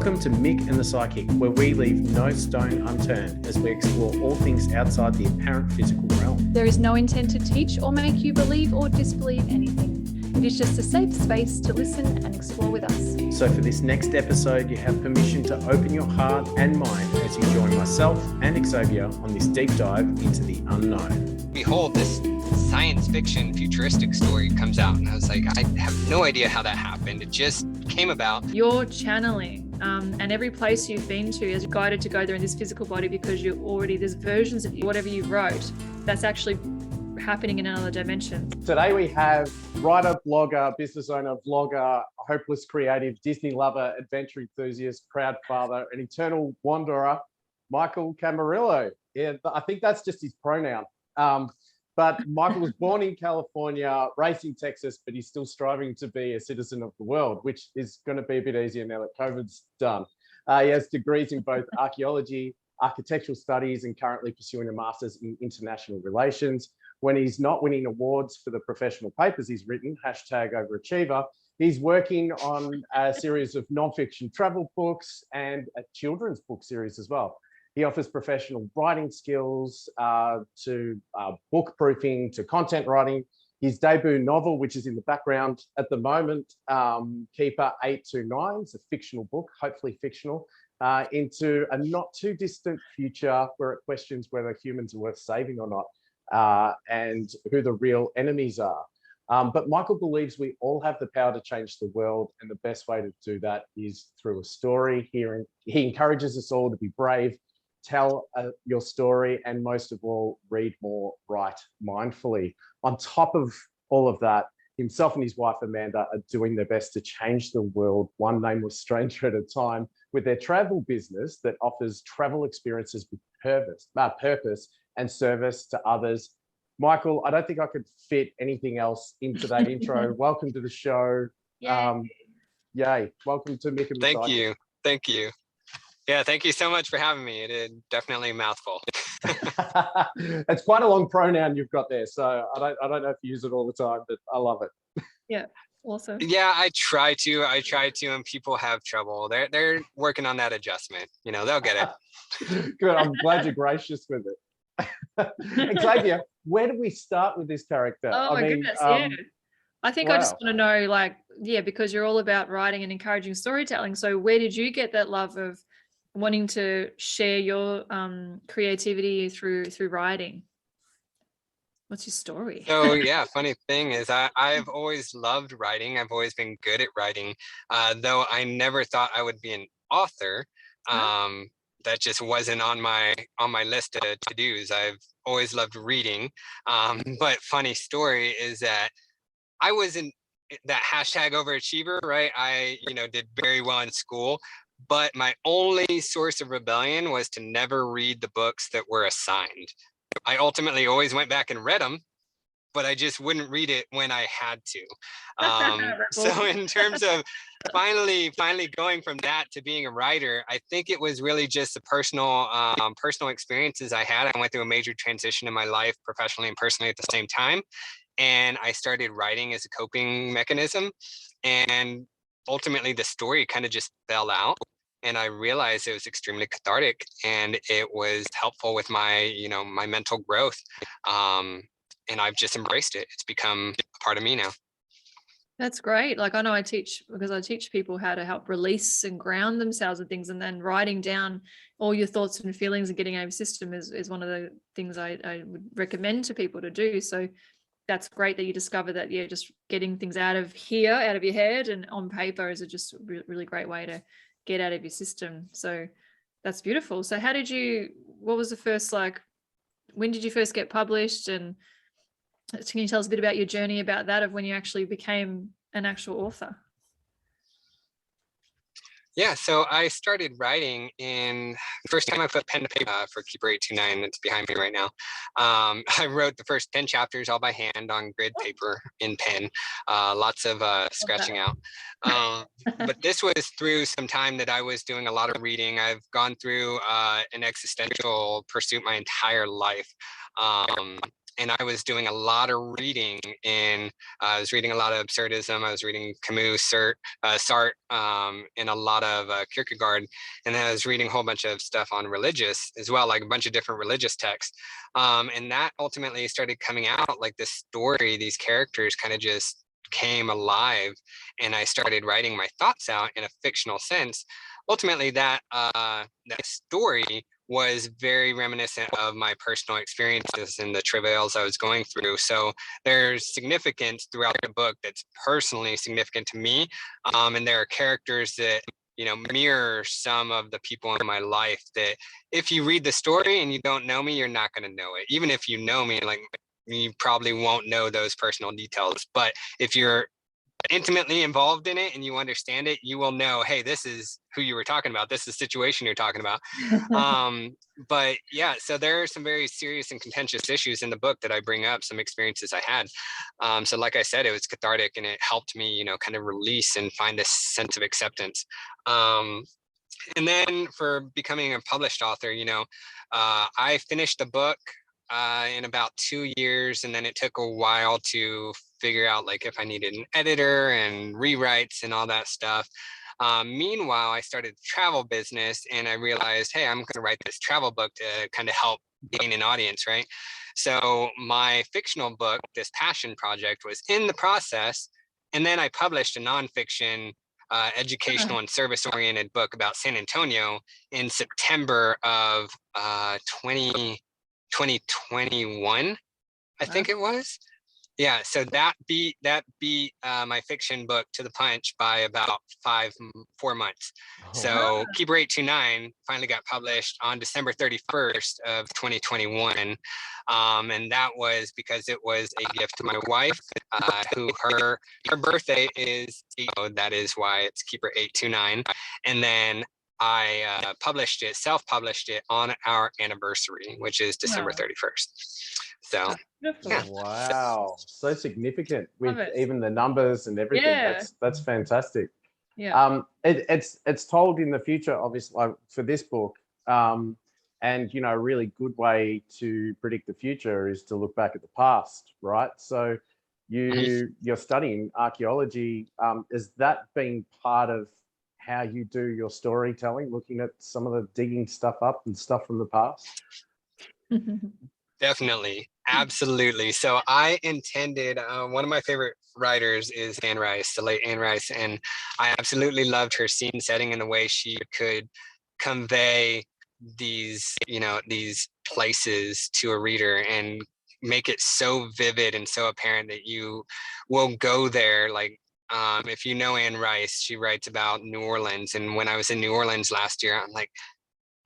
Welcome to Mick and the Psychic, where we leave no stone unturned as we explore all things outside the apparent physical realm. There is no intent to teach or make you believe or disbelieve anything. It is just a safe space to listen and explore with us. So for this next episode, you have permission to open your heart and mind as you join myself and Xavier on this deep dive into the unknown. Behold, this science fiction futuristic story comes out, and I was like, I have no idea how that happened. It just came about. You're channeling, and every place you've been to is guided to go there in this physical body because there's versions of you, whatever you wrote, that's actually happening in another dimension. Today we have writer, blogger, business owner, vlogger, hopeless creative, Disney lover, adventure enthusiast, proud father, and eternal wanderer, Michael Camarillo. Yeah, I think that's just his pronoun. But Michael was born in California, raised in Texas, but he's still striving to be a citizen of the world, which is going to be a bit easier now that COVID's done. He has degrees in both archaeology, architectural studies, and currently pursuing a master's in international relations. When he's not winning awards for the professional papers he's written, #overachiever, he's working on a series of non-fiction travel books and a children's book series as well. He offers professional writing skills to book proofing, to content writing. His debut novel, which is in the background at the moment, Keeper 829, it's a fictional book, hopefully fictional, into a not too distant future where it questions whether humans are worth saving or not, and who the real enemies are. But Michael believes we all have the power to change the world, and the best way to do that is through a story. He encourages us all to be brave, tell your story, and most of all, read more, write mindfully. On top of all of that, himself and his wife, Amanda, are doing their best to change the world, one nameless stranger at a time, with their travel business that offers travel experiences with purpose and service to others. Michael, I don't think I could fit anything else into that intro. Welcome to the show. Yay. Welcome to Mick and the Psychic. Thank you. Yeah, thank you so much for having me. It is definitely a mouthful. It's quite a long pronoun you've got there, so I don't know if you use it all the time, but I love it. Yeah, awesome. Yeah, I try to, and people have trouble. They're working on that adjustment. You know, they'll get it. Good. I'm glad you're gracious with it. Xavier, where do we start with this character? Oh my goodness, yeah. I think I just want to know, because you're all about writing and encouraging storytelling. So where did you get that love of wanting to share your creativity through writing? What's your story? So yeah, funny thing is I've always loved writing. I've always been good at writing, though I never thought I would be an author. That just wasn't on my list of to-dos. I've always loved reading. But funny story is that I wasn't that #overachiever, right? I, did very well in school, but my only source of rebellion was to never read the books that were assigned. I ultimately always went back and read them, but I just wouldn't read it when I had to. So in terms of finally going from that to being a writer, I think it was really just the personal experiences I had. I went through a major transition in my life, professionally and personally at the same time. And I started writing as a coping mechanism. And ultimately the story kind of just fell out. And I realized it was extremely cathartic, and it was helpful with my, my mental growth. And I've just embraced it. It's become a part of me now. That's great. Like I know I teach people how to help release and ground themselves with things, and then writing down all your thoughts and feelings and getting out of your system is one of the things I would recommend to people to do. So that's great that you discover that, just getting things out of your head and on paper is just a really great way to get out of your system. So that's beautiful. So what was the first, when did you first get published, and can you tell us a bit about your journey about that, of when you actually became an actual author? Yeah, so I started writing the first time I put pen to paper for Keeper 829, that's behind me right now. I wrote the first 10 chapters all by hand on grid paper in pen, lots of scratching out. But this was through some time that I was doing a lot of reading. I've gone through an existential pursuit my entire life. and I was doing a lot of reading I was reading a lot of absurdism. I was reading Camus, Sartre, and a lot of Kierkegaard. And then I was reading a whole bunch of stuff on religious as well, like a bunch of different religious texts. And that ultimately started coming out, like this story, these characters kind of just came alive, and I started writing my thoughts out in a fictional sense. Ultimately, that story was very reminiscent of my personal experiences and the travails I was going through. So there's significance throughout the book that's personally significant to me. And there are characters that, you know, mirror some of the people in my life that if you read the story and you don't know me, you're not going to know it. Even if you know me, like, you probably won't know those personal details. But if you're intimately involved in it and you understand it, you will know, hey, this is who you were talking about. This is the situation you're talking about. But yeah, so there are some very serious and contentious issues in the book that I bring up, some experiences I had. So like I said, it was cathartic, and it helped me, you know, kind of release and find this sense of acceptance. And then for becoming a published author, you know, I finished the book in about 2 years, and then it took a while to figure out like if I needed an editor and rewrites and all that stuff. Meanwhile, I started the travel business, and I realized, hey, I'm going to write this travel book to kind of help gain an audience, right? So my fictional book, this passion project, was in the process, and then I published a nonfiction educational and service-oriented book about San Antonio in September of 2021, I think it was. Yeah, so that beat my fiction book to the punch by about 4 months. So Keeper 829 finally got published on December 31st of 2021. And that was because it was a gift to my wife, who her birthday is, that is why it's Keeper 829. And then I self-published it on our anniversary, which is December 31st. So yeah. Wow, so significant with Love it. even the numbers and everything. Yeah. That's fantastic. Yeah. It's told in the future, obviously, for this book. And you know, a really good way to predict the future is to look back at the past, right? So you're studying archaeology. Is that being part of how you do your storytelling, looking at some of the digging stuff up and stuff from the past? Definitely. Absolutely. So I intended, one of my favorite writers is Anne Rice, the late Anne Rice, and I absolutely loved her scene setting and the way she could convey these, you know, these places to a reader and make it so vivid and so apparent that you will go there. Like, if you know Anne Rice, she writes about New Orleans. And when I was in New Orleans last year, I'm like,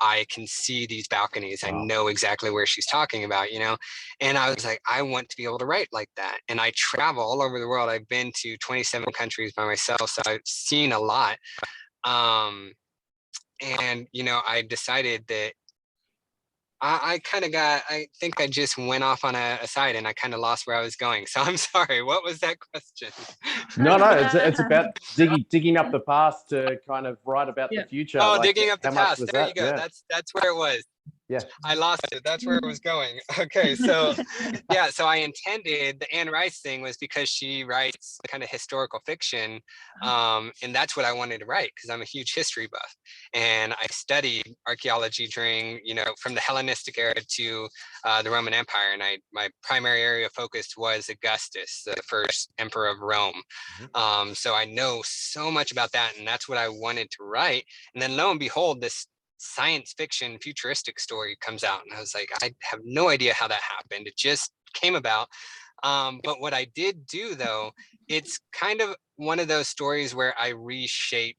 I can see these balconies. I know exactly where she's talking about, you know? And I was like, I want to be able to write like that. And I travel all over the world. I've been to 27 countries by myself, so I've seen a lot. And, you know, I decided that I think I just went off on a side, and I kind of lost where I was going. So I'm sorry. What was that question? No, it's about digging up the past to kind of write about the future. Oh, like, digging up the past. Was there that? you go. Yeah. That's where it was. Yeah. I lost it. That's where it was going. Okay, so yeah, so I intended the Anne Rice thing was because she writes kind of historical fiction, and that's what I wanted to write because I'm a huge history buff, and I studied archaeology during, you know, from the Hellenistic era to the Roman Empire, and my primary area of focus was Augustus, the first emperor of Rome. So I know so much about that, and that's what I wanted to write. And then lo and behold, this science fiction futuristic story comes out, and I was like, I have no idea how that happened. It just came about. But what I did do, though, it's kind of one of those stories where I reshape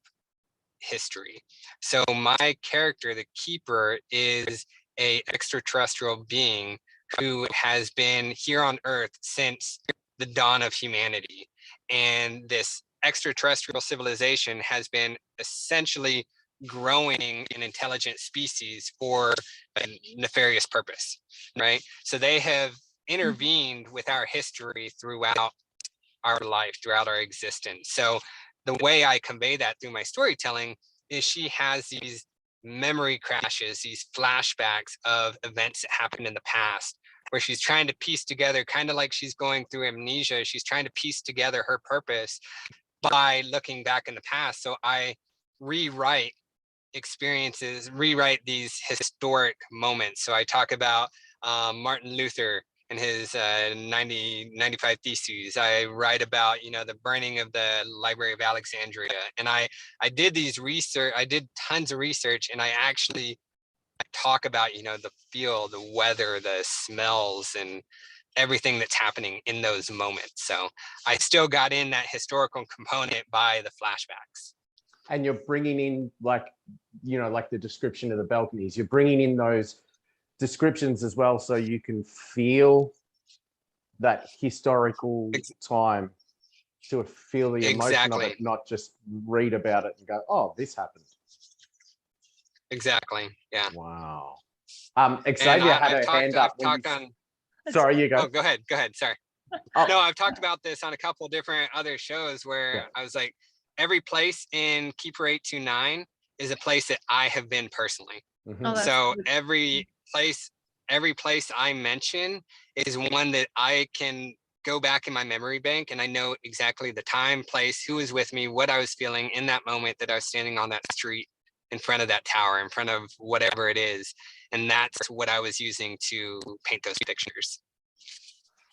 history. So my character, the Keeper, is a extraterrestrial being who has been here on Earth since the dawn of humanity, and this extraterrestrial civilization has been essentially growing an intelligent species for a nefarious purpose, right? So they have intervened with our history throughout our life, throughout our existence. So the way I convey that through my storytelling is she has these memory crashes, these flashbacks of events that happened in the past, where she's trying to piece together, kind of like she's going through amnesia. She's trying to piece together her purpose by looking back in the past. So I rewrite experiences, rewrite these historic moments. So I talk about Martin Luther and his 95 Theses. I write about, the burning of the Library of Alexandria. And I did I did tons of research, and I actually talk about, the feel, the weather, the smells, and everything that's happening in those moments. So I still got in that historical component by the flashbacks. And you're bringing in like the description of the balconies. You're bringing in those descriptions as well, so you can feel that historical time, to feel the emotion of it, not just read about it and go, oh, this happened. Exactly. Yeah. Wow. Xavier had her hand up. Sorry, you go. Oh, go ahead. Sorry. Oh. No, I've talked about this on a couple different other shows where I was like, every place in Keeper 829 is a place that I have been personally. Mm-hmm. Oh, So good. every place I mention is one that I can go back in my memory bank, and I know exactly the time, place, who was with me, what I was feeling in that moment that I was standing on that street in front of that tower, in front of whatever it is. And that's what I was using to paint those pictures.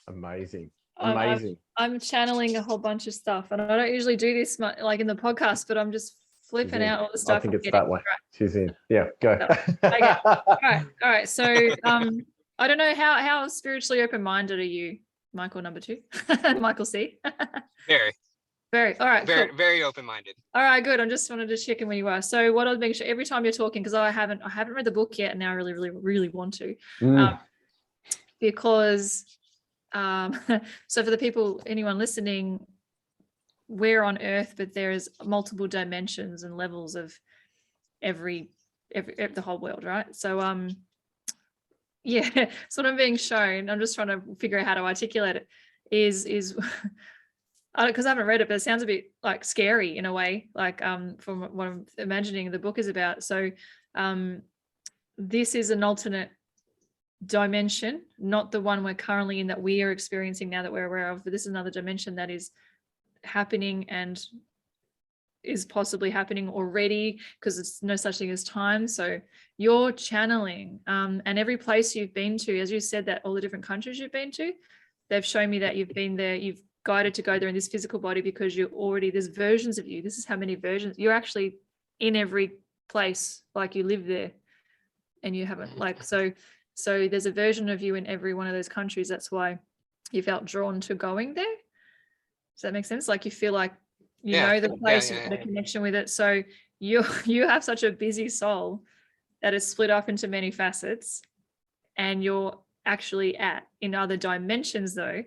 Amazing. I'm channeling a whole bunch of stuff, and I don't usually do this much, like in the podcast, but I'm just flipping out all the stuff. I think it's that way. Right. She's in. Yeah, go. Okay. All right. So I don't know how spiritually open-minded are you, Michael number 2, Michael C. Very. All right. Very, cool. very open-minded. All right, good. I just wanted to check in where you are. So what I'll make sure every time you're talking, because I haven't read the book yet, and now I really, really, really want to, because so for the people, anyone listening, we're on Earth, but there's multiple dimensions and levels of every the whole world, right? So yeah, so what I'm being shown, I'm just trying to figure out how to articulate it, is because I haven't read it, but it sounds a bit like scary in a way, like from what I'm imagining the book is about. So this is an alternate dimension, not the one we're currently in, that we are experiencing now, that we're aware of, but this is another dimension that is happening and is possibly happening already, because it's no such thing as time. So you're channeling, and every place you've been to, as you said, that all the different countries you've been to, they've shown me that you've been there, you've guided to go there in this physical body, because you're already, there's versions of you. This is how many versions you're actually in every place, like you live there and you haven't, like, so there's a version of you in every one of those countries. That's why you felt drawn to going there. Does that make sense? Like you feel like you know the place, you've got a connection with it. So you have such a busy soul that is split up into many facets, and you're actually in other dimensions though,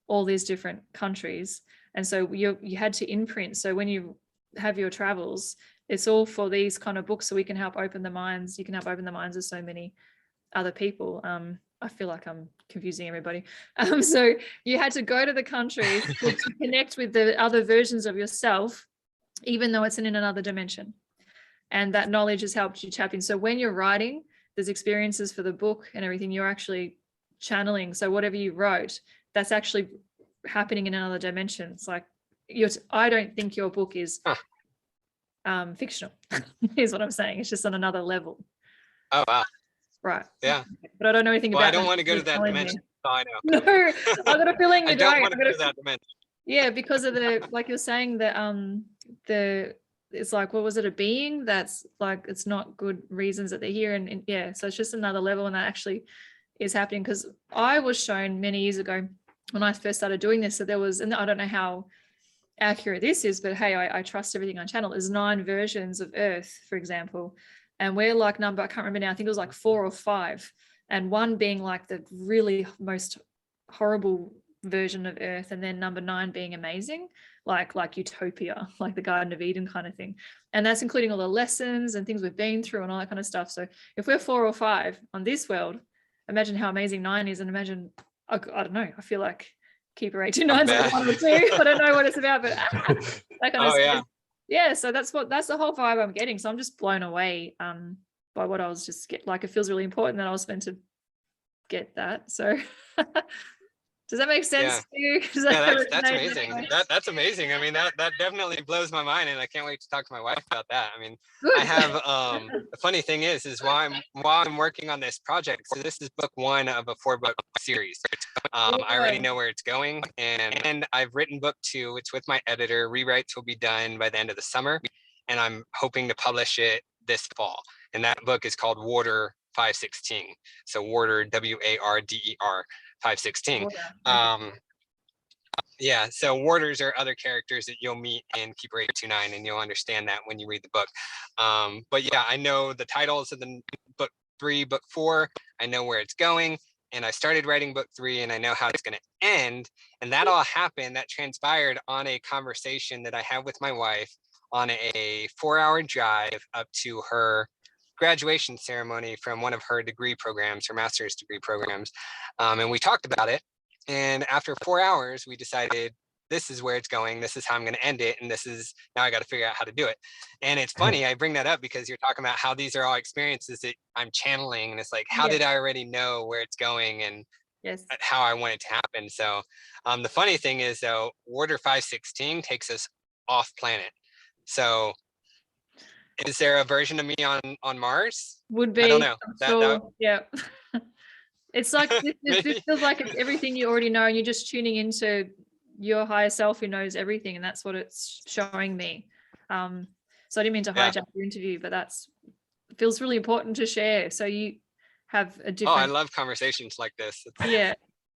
all these different countries. And so you had to imprint. So when you have your travels, it's all for these kind of books, so we can help open the minds. You can help open the minds of so many other people. I feel like I'm confusing everybody. So you had to go to the countries to connect with the other versions of yourself, even though it's in another dimension. And that knowledge has helped you tap in. So when you're writing, there's experiences for the book and everything, you're actually channeling. So whatever you wrote, that's actually happening in another dimension. It's like, I don't think your book is fictional, is what I'm saying. It's just on another level. Oh, wow. Right. Yeah. But I don't know anything about it. I don't want to go to that dimension. Oh, I know. No, I got a feeling you I don't want to go to that dimension. Yeah, because of the, like you're saying, the it's like, what was it, a being that's like, it's not good reasons that they're here, and yeah, so it's just another level, and that actually is happening. Because I was shown many years ago when I first started doing this, that there was, and I don't know how accurate this is, but hey, I trust everything on channel. There's 9 versions of Earth, for example, and we're like I can't remember now, I think it was like 4 or 5, and 1 being like the really most horrible version of Earth, and then number 9 being amazing, like utopia, like the Garden of Eden kind of thing. And that's including all the lessons and things we've been through and all that kind of stuff. So if we're 4 or 5 on this world, imagine how amazing 9 is. And imagine, I don't know, I feel like Keeper 829 is like 1 or 2. I don't know what it's about, but that kind of stuff. Yeah, so that's the whole vibe I'm getting. So I'm just blown away by what I was just like, it feels really important that I was meant to get that. So does that make sense Yeah. to you? Does Yeah, that that's resonate amazing. anyway? That's amazing. I mean, that definitely blows my mind, and I can't wait to talk to my wife about that. I mean, Good. I have the funny thing is while I'm working on this project, so this is book 1 of a 4-book series. I already know where it's going, and I've written book 2. It's with my editor. Rewrites will be done by the end of the summer, and I'm hoping to publish it this fall. And that book is called Warder 516. So Warder, WARDER 516. Yeah, so warders are other characters that you'll meet in Keeper 829, and you'll understand that when you read the book. But yeah, I know the titles of the book 3, book 4. I know where it's going, and I started writing book 3, and I know how it's going to end. And that all happened, that transpired on a conversation that I had with my wife on a 4-hour drive up to her graduation ceremony from one of her degree programs, her master's degree programs. And we talked about it. And after 4 hours, we decided this is where it's going. This is how I'm going to end it. And this is now I got to figure out how to do it. And it's funny, I bring that up because you're talking about how these are all experiences that I'm channeling. And it's like, how did I already know where it's going and how I want it to happen? So the funny thing is, though, Warder 516 takes us off planet. So is there a version of me on Mars? Would be. I don't know. Sure. Yeah. It's like it feels like it's everything you already know, and you're just tuning into your higher self who knows everything, and that's what it's showing me. So I didn't mean to hijack your interview, but it feels really important to share. So you have a different. Oh, I love conversations like this. Yeah.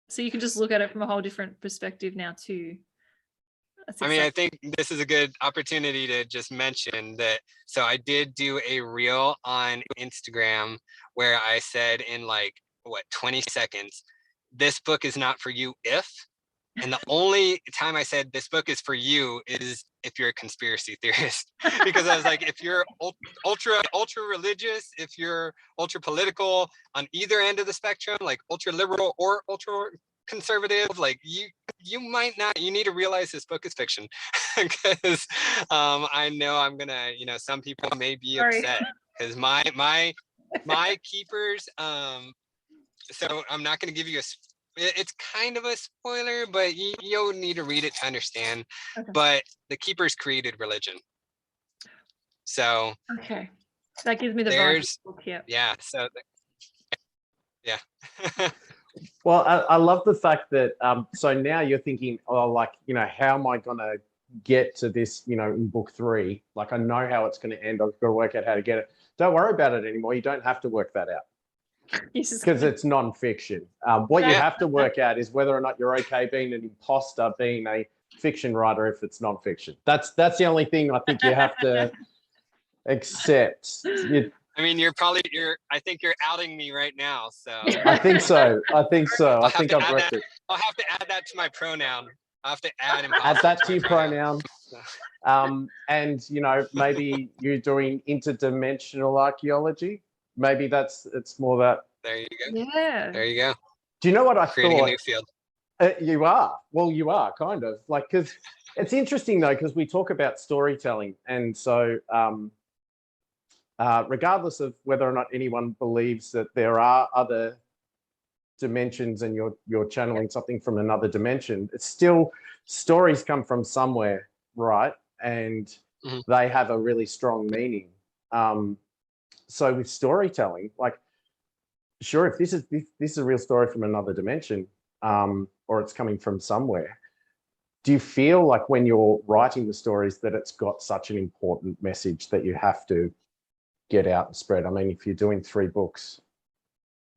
So you can just look at it from a whole different perspective now too. I mean, I think this is a good opportunity to just mention that. So I did do a reel on Instagram where I said in 20 seconds, this book is not for you and the only time I said this book is for you is if you're a conspiracy theorist. Because I was like, if you're ultra religious, if you're ultra political on either end of the spectrum, like ultra liberal or ultra conservative, like you might not, you need to realize this book is fiction. Because I know I'm gonna, some people may be upset because my keepers, so I'm not going to give you it's kind of a spoiler, but you'll need to read it to understand. But the keepers created religion. So that gives me the there's book here. Yeah. So yeah. Well, I love the fact that so now you're thinking, how am I going to get to this, in book 3? Like, I know how it's going to end. I've got to work out how to get it. Don't worry about it anymore. You don't have to work that out. Because it's non-fiction. What you have to work out is whether or not you're okay being an imposter, being a fiction writer, if it's non-fiction. That's the only thing I think you have to accept. I mean, I think you're outing me right now. So I think so. I think I've worked it. I'll have to add that to my pronoun. I'll have to add that to your pronoun. And maybe you're doing interdimensional archaeology. Maybe it's more that. There you go. Yeah. There you go. Do you know what I Creating thought? a new field. You are. Well, you are kind of because it's interesting though, because we talk about storytelling, and so regardless of whether or not anyone believes that there are other dimensions and you're channeling something from another dimension, it's still stories come from somewhere, right? And they have a really strong meaning. So with storytelling, sure, if this is a real story from another dimension, or it's coming from somewhere, do you feel like when you're writing the stories that it's got such an important message that you have to get out and spread? I mean, if you're doing 3 books,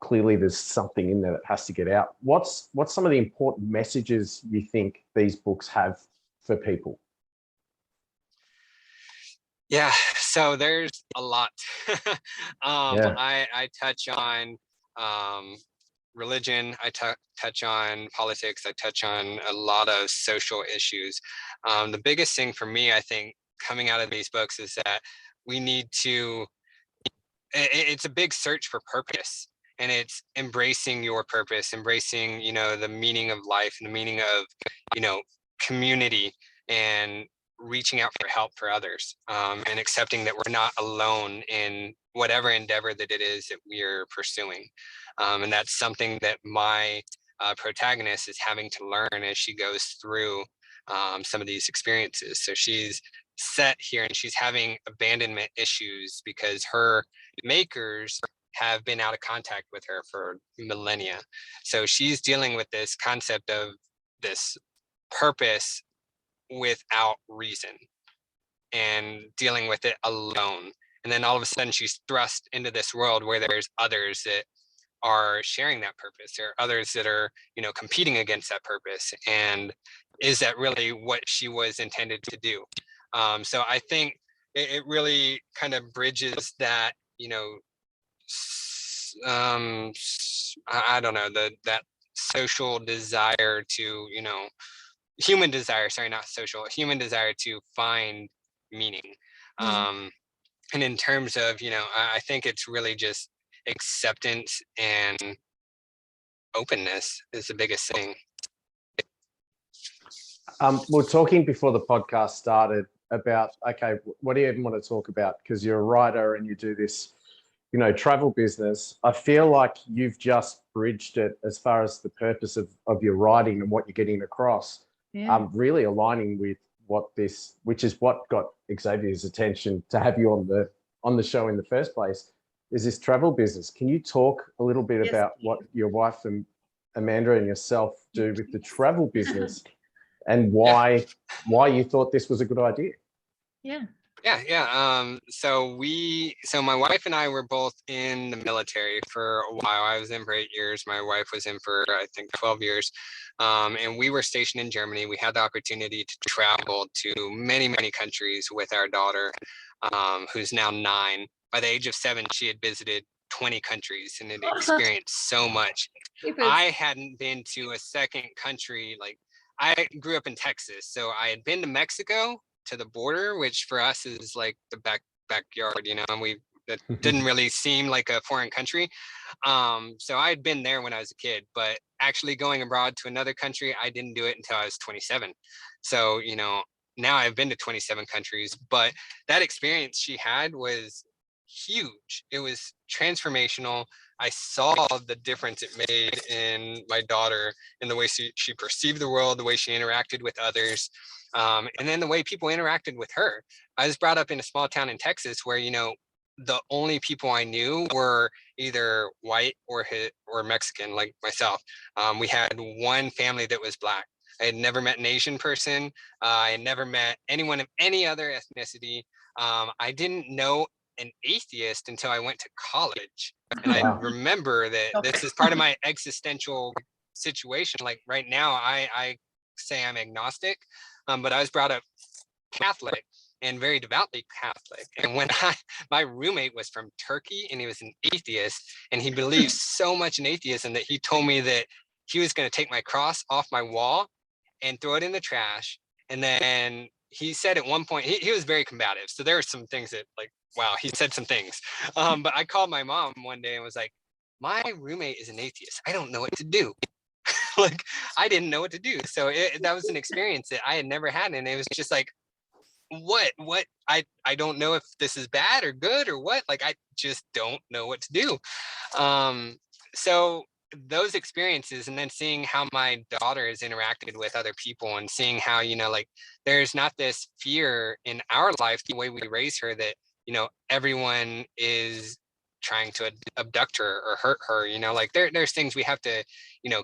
clearly there's something in there that has to get out. What's some of the important messages you think these books have for people? Yeah, so there's a lot. I touch on religion, I touch on politics, I touch on a lot of social issues. The biggest thing for me, I think, coming out of these books is that we need to, it's a big search for purpose, and it's embracing your purpose, embracing, the meaning of life and the meaning of, community, and reaching out for help for others, and accepting that we're not alone in whatever endeavor that it is that we're pursuing. And that's something that my protagonist is having to learn as she goes through some of these experiences. So she's set here and she's having abandonment issues because her makers have been out of contact with her for millennia. So she's dealing with this concept of this purpose without reason and dealing with it alone. And then all of a sudden she's thrust into this world where there's others that are sharing that purpose. There are others that are, competing against that purpose. And is that really what she was intended to do? So I think it really kind of bridges that, I don't know, that social desire to, human desire, sorry, not social, human desire to find meaning. And in terms of, I think it's really just acceptance and openness is the biggest thing. We're talking before the podcast started about, okay, what do you even want to talk about? Because you're a writer and you do this, travel business. I feel like you've just bridged it as far as the purpose of your writing and what you're getting across. Really aligning with which is what got Xavier's attention to have you on the show in the first place, is this travel business. Can you talk a little bit about what your wife and Amanda and yourself do with the travel business and why you thought this was a good idea? So my wife and I were both in the military for a while. I was in for 8 years. My wife was in for, I think, 12 years. And we were stationed in Germany. We had the opportunity to travel to many, many countries with our daughter, who's now 9. By the age of 7, she had visited 20 countries and had experienced so much. I hadn't been to a second country. Like, I grew up in Texas, so I had been to Mexico, to the border, which for us is like the backyard, and that didn't really seem like a foreign country. So I had been there when I was a kid, but actually going abroad to another country, I didn't do it until I was 27. So, now I've been to 27 countries, but that experience she had was huge. It was transformational. I saw the difference it made in my daughter, in the way she perceived the world, the way she interacted with others, and then the way people interacted with her. I was brought up in a small town in Texas where, the only people I knew were either white or Mexican, like myself. We had one family that was Black. I had never met an Asian person. I had never met anyone of any other ethnicity. I didn't know an atheist until I went to college. And I remember that this is part of my existential situation. Like right now, I say I'm agnostic, but I was brought up Catholic and very devoutly Catholic. And when my roommate was from Turkey and he was an atheist, and he believed so much in atheism that he told me that he was going to take my cross off my wall and throw it in the trash. And then he said at one point, he was very combative. So there were some things that, like, wow, he said some things. But I called my mom one day and was like, my roommate is an atheist. I don't know what to do. Like, I didn't know what to do. So that was an experience that I had never had. And it was just like, what I don't know if this is bad or good or what. Like, I just don't know what to do. So those experiences, and then seeing how my daughter has interacted with other people, and seeing how, like, there's not this fear in our life, the way we raise her, that, everyone is trying to abduct her or hurt her, like there's things we have to,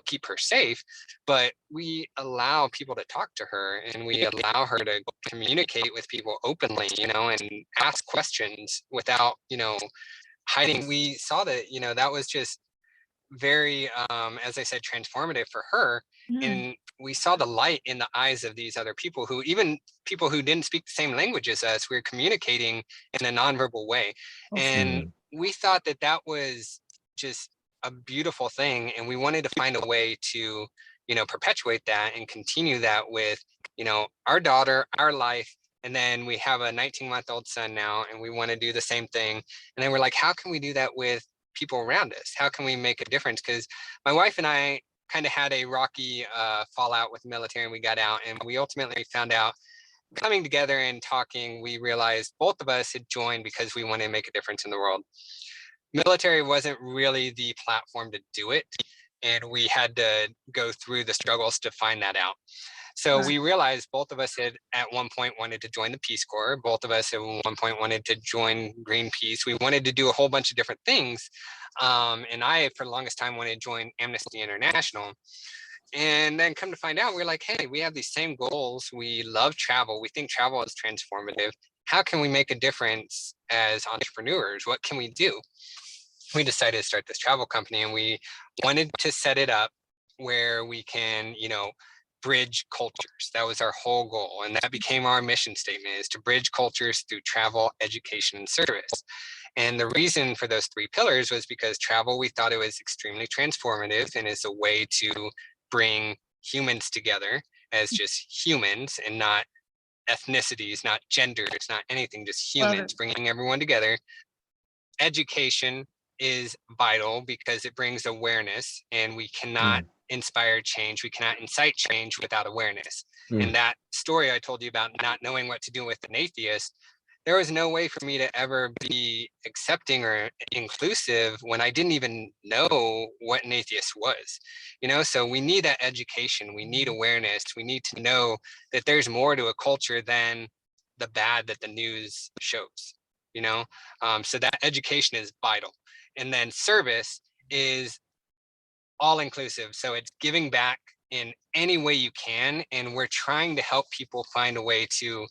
keep her safe, but we allow people to talk to her, and we allow her to communicate with people openly, and ask questions without, hiding. We saw that, that was just very, as I said, transformative for her. And we saw the light in the eyes of these other people, who, even people who didn't speak the same language as us, we were communicating in a nonverbal way. And we thought that was just a beautiful thing. And we wanted to find a way to, perpetuate that and continue that with, our daughter, our life. And then we have a 19-month-old son now, and we want to do the same thing. And then we're like, how can we do that with people around us? How can we make a difference? Because my wife and I kind of had a rocky fallout with the military, and we got out, and we ultimately found out coming together and talking, we realized both of us had joined because we wanted to make a difference in the world. Military wasn't really the platform to do it, and we had to go through the struggles to find that out. So we realized both of us had at one point wanted to join the Peace Corps. Both of us at one point wanted to join Greenpeace. We wanted to do a whole bunch of different things. And I, for the longest time, wanted to join Amnesty International. And then come to find out, we're like, hey, we have these same goals. We love travel. We think travel is transformative. How can we make a difference as entrepreneurs? What can we do? We decided to start this travel company, and we wanted to set it up where we can, bridge cultures. That was our whole goal. And that became our mission statement, is to bridge cultures through travel, education, and service. And the reason for those three pillars was because travel, we thought it was extremely transformative and is a way to bring humans together as just humans and not ethnicities, not genders, not anything, just humans, bringing everyone together. Education is vital because it brings awareness, and we cannot inspire change. We cannot incite change without awareness. And that story I told you about not knowing what to do with an atheist, there was no way for me to ever be accepting or inclusive when I didn't even know what an atheist was, so we need that education. We need awareness. We need to know that there's more to a culture than the bad that the news shows, so that education is vital. And then service is all inclusive. So it's giving back in any way you can. And we're trying to help people find a way to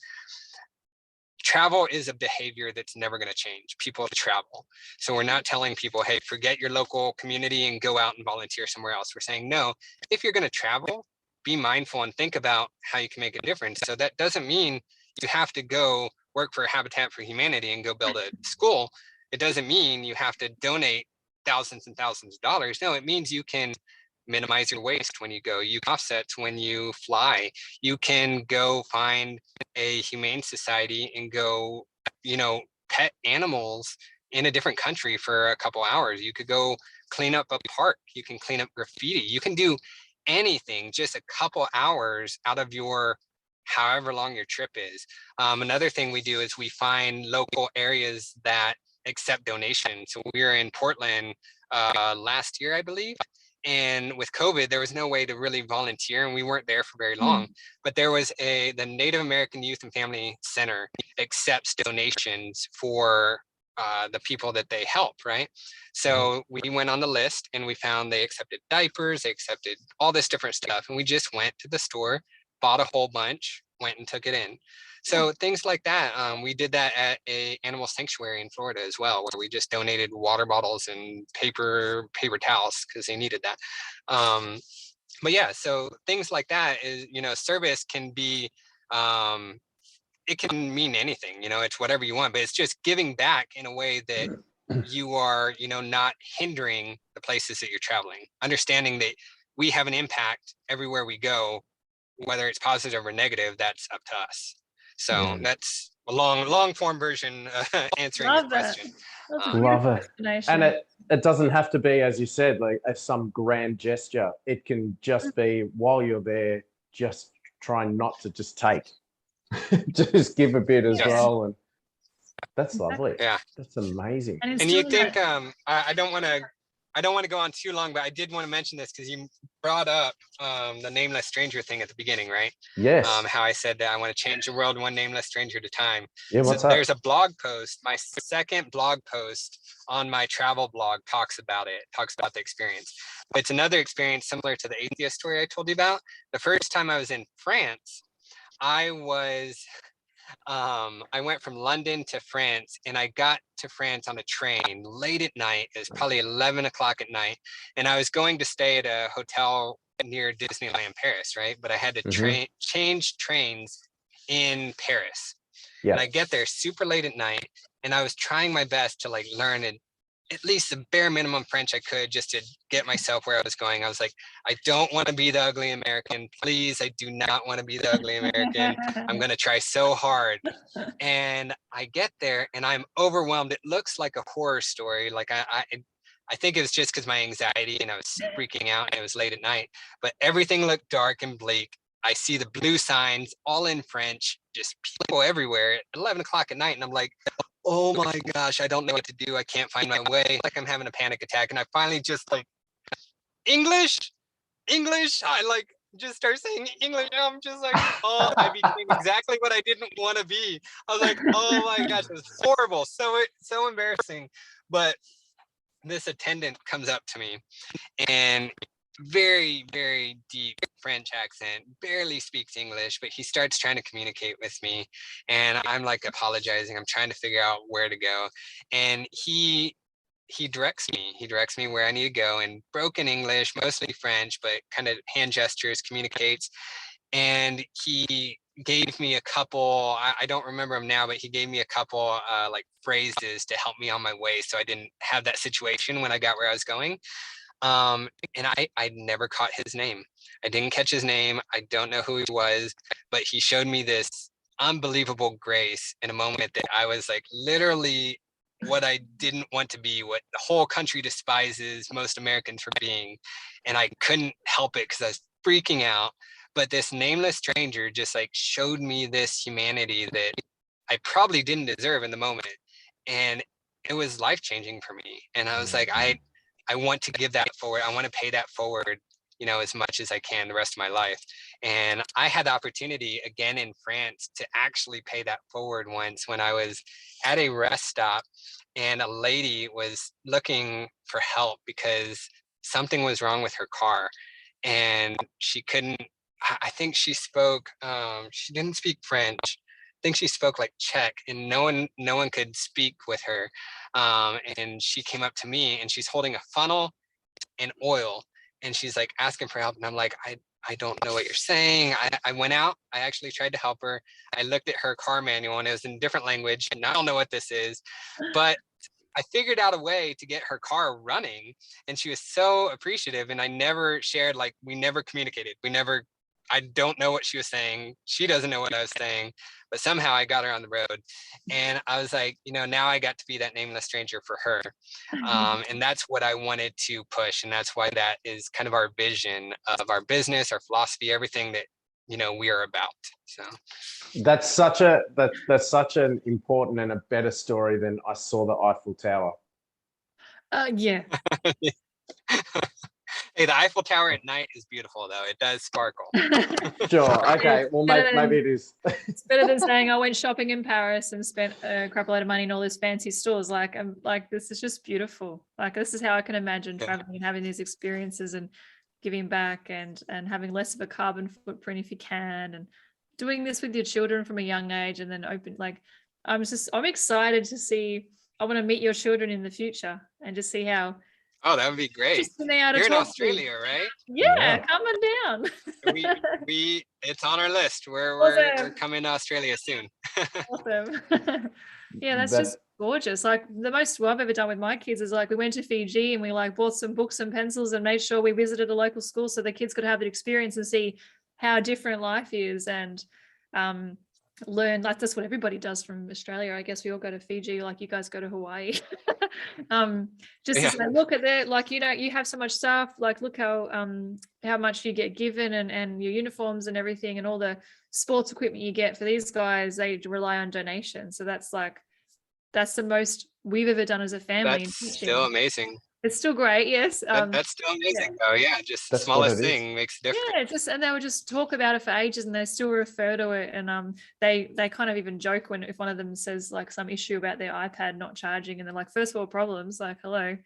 travel. Is a behavior that's never going to change. People travel. So we're not telling people, hey, forget your local community and go out and volunteer somewhere else. We're saying, no, if you're going to travel, be mindful and think about how you can make a difference. So that doesn't mean you have to go work for Habitat for Humanity and go build a school. It doesn't mean you have to donate thousands and thousands of dollars. No, it means you can minimize your waste when you go. You offsets when you fly. You can go find a humane society and go, pet animals in a different country for a couple hours. You could go clean up a park. You can clean up graffiti. You can do anything, just a couple hours out of your however long your trip is. Another thing we do is we find local areas that accept donations. So we were in Portland last year, I believe. And with COVID, there was no way to really volunteer, and we weren't there for very long. But there was the Native American Youth and Family Center accepts donations for the people that they help, right? So we went on the list, and we found they accepted diapers, they accepted all this different stuff. And we just went to the store, bought a whole bunch, went and took it in. So things like that. We did that at a animal sanctuary in Florida as well, where we just donated water bottles and paper towels because they needed that. But yeah, so things like that is, service can be, it can mean anything, it's whatever you want, but it's just giving back in a way that you are, not hindering the places that you're traveling, understanding that we have an impact everywhere we go, whether it's positive or negative, that's up to us. So that's a long form version answering your question. Love it. And it doesn't have to be, as you said, like some grand gesture. It can just be while you're there, just trying not to just take, just give a bit as well. And that's lovely. Yeah, that's amazing. And you think I don't want to go on too long, but I did want to mention this because you brought up the nameless stranger thing at the beginning, right? Yes. How I said that I want to change the world one nameless stranger at a time. Yeah, what's so up? There's a blog post. My second blog post on my travel blog talks about the experience. But it's another experience similar to the atheist story I told you about. The first time I was in France, I went from London to France, and I got to France on a train late at night. It was probably 11 o'clock at night, and I was going to stay at a hotel near Disneyland Paris, right? But I had to change trains in Paris. And I get there super late at night, and I was trying my best to learn at least the bare minimum French I could just to get myself where I was going. I was like, I don't want to be the ugly American. Please, I do not want to be the ugly American. I'm going to try so hard. And I get there and I'm overwhelmed. It looks like a horror story. Like I think it was just because my anxiety and I was freaking out and it was late at night, but everything looked dark and bleak. I see the blue signs all in French, just people everywhere at 11 o'clock at night. And I'm like, oh my gosh, I don't know what to do. I can't find my way. Like I'm having a panic attack. And I finally just like, English. I like just start saying English. And I'm just like, oh, I became exactly what I didn't want to be. I was like, oh my gosh, it was horrible. So embarrassing. But this attendant comes up to me and very, very deep French accent, barely speaks English, but he starts trying to communicate with me. And I'm like apologizing. I'm trying to figure out where to go. And he directs me where I need to go in broken English, mostly French, but kind of hand gestures, communicates. And he gave me a couple, I don't remember them now, but he gave me a couple like phrases to help me on my way so I didn't have that situation when I got where I was going. And I never caught his name. I didn't catch his name. I don't know who he was, but he showed me this unbelievable grace in a moment that I was like literally what I didn't want to be, what the whole country despises most Americans for being. And I couldn't help it because I was freaking out. But this nameless stranger just like showed me this humanity that I probably didn't deserve in the moment. And it was life-changing for me. And I was like, I want to give that forward. I want to pay that forward, you know, as much as I can the rest of my life. And I had the opportunity again in France to actually pay that forward once when I was at a rest stop and a lady was looking for help because something was wrong with her car. And she couldn't, I think she spoke, she didn't speak French. I think she spoke like Czech, and no one could speak with her. And she came up to me and she's holding a funnel and oil and she's like asking for help. And I'm like, I don't know what you're saying. I went out, I actually tried to help her. I looked at her car manual and it was in a different language and I don't know what this is, but I figured out a way to get her car running and she was so appreciative. And I never shared, like we never communicated. I don't know what she was saying. She doesn't know what I was saying, but somehow I got her on the road. And I was like, you know, now I got to be that nameless stranger for her. And that's what I wanted to push. And that's why that is kind of our vision of our business, our philosophy, everything that, you know, we are about. So That's such an important and a better story than I saw the Eiffel Tower. Yeah. Hey, the Eiffel Tower at night is beautiful, though. It does sparkle. Sure. Okay. Well, maybe it is. It's better than saying I went shopping in Paris and spent a crap load of money in all these fancy stores. Like, I'm like, this is just beautiful. Like, this is how I can imagine traveling and having these experiences and giving back and having less of a carbon footprint if you can, and doing this with your children from a young age, and then I'm excited to see. I want to meet your children in the future and just see how. Oh, that would be great. You're in Australia, right? Yeah, coming down. It's on our list. We're coming to Australia soon. Awesome. Yeah, that's just gorgeous. Like the most I've ever done with my kids is like we went to Fiji and we like bought some books and pencils and made sure we visited a local school so the kids could have the experience and see how different life is and learn. Like that's what everybody does from Australia. I guess we all go to Fiji, like you guys go to Hawaii. To say, look at that, like, you know, you have so much stuff, like look how much you get given and your uniforms and everything and all the sports equipment you get. For these guys, they rely on donations. So that's the most we've ever done as a family. That's still amazing. It's still great, yes. That's still amazing though. Yeah, just the smallest thing makes a difference. Yeah, and they would just talk about it for ages and they still refer to it. And they kind of even joke if one of them says like some issue about their iPad not charging, and they're like, first world problems, like hello.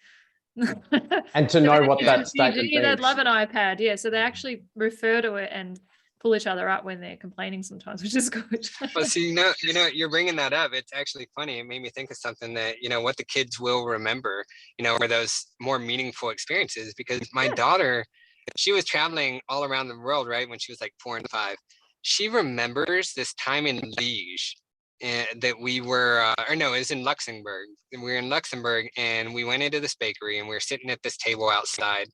And to know what that statement means. They'd love an iPad, yeah. So they actually refer to it and pull each other up when they're complaining sometimes, which is good. Well, see, you know, you're bringing that up. It's actually funny. It made me think of something that, you know, what the kids will remember, you know, are those more meaningful experiences. Because my daughter, she was traveling all around the world, right, when she was like 4 and 5. She remembers this time in Liège that we were, it was in Luxembourg. We were in Luxembourg and we went into this bakery and we were sitting at this table outside.